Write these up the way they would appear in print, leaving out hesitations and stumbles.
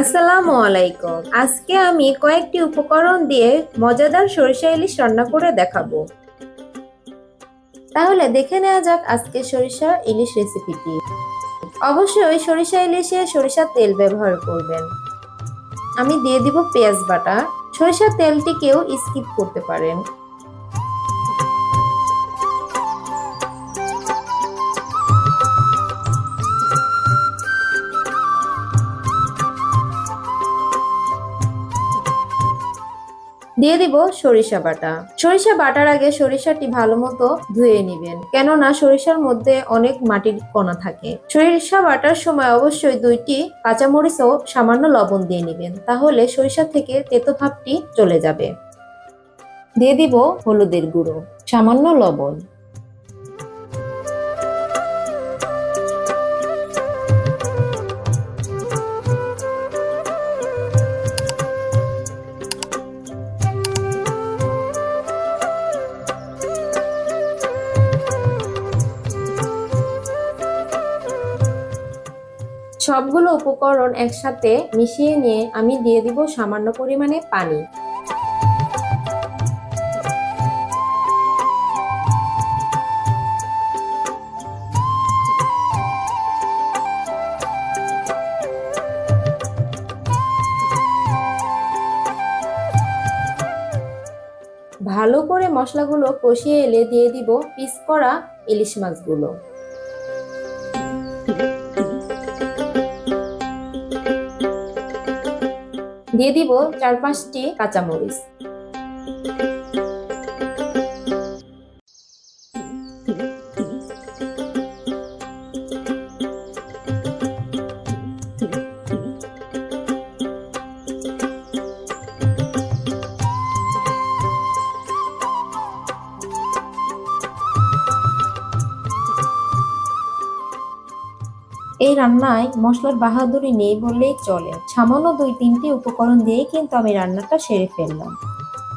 আসসালামু আলাইকুম। আজকে আমি কয়েকটি উপকরণ দিয়ে মজাদার সরিষা ইলিশ রান্না করে দেখাবো। তাহলে দেখে নেওয়া যাক আজকে সরিষা ইলিশ রেসিপিটি। অবশ্যই সরিষা ইলিশে সরিষার তেল ব্যবহার করবেন। আমি দিয়ে দিব পেঁয়াজ বাটা। সরিষার তেলটিকেও স্কিপ করতে পারেন। দিয়ে দিব সরিষা বাটা। সরিষা বাটার আগে সরিষাটি ভালো মতো ধুয়ে নেবেন, কেননা সরিষার মধ্যে অনেক মাটির কণা থাকে। সরিষা বাটার সময় অবশ্যই 2টি কাঁচামরিচ ও সামান্য লবণ দিয়ে নেবেন, তাহলে সরিষা থেকে তেতো ভাবটি চলে যাবে। দিয়ে দিব হলুদের গুঁড়ো, সামান্য লবণ। সবগুলো উপকরণ একসাথে মিশিয়ে নিয়ে আমি দিয়ে দিব সামান্য পরিমাণে পানি। ভালো করে মশলাগুলো কষিয়ে এলে দিয়ে দিব পিস করা ইলিশ মাছগুলো। দিয়ে দিব 4-5টি কাঁচামরিচ। এই রান্নায় মশলার বাহাদুরি নেই বললেই চলে। সামান্য 2-3টি উপকরণ দিয়ে কিন্তু আমি রান্নাটা সেরে ফেললাম।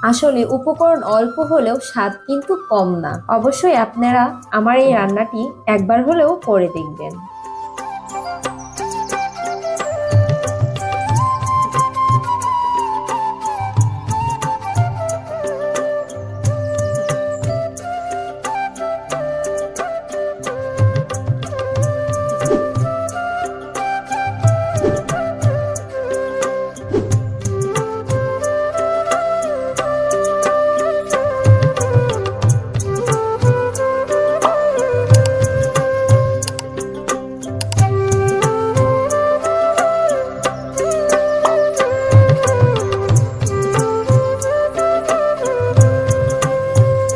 আসলে উপকরণ অল্প হলেও স্বাদ কিন্তু কম না। অবশ্যই আপনারা আমার এই রান্নাটি একবার হলেও করে দেখবেন।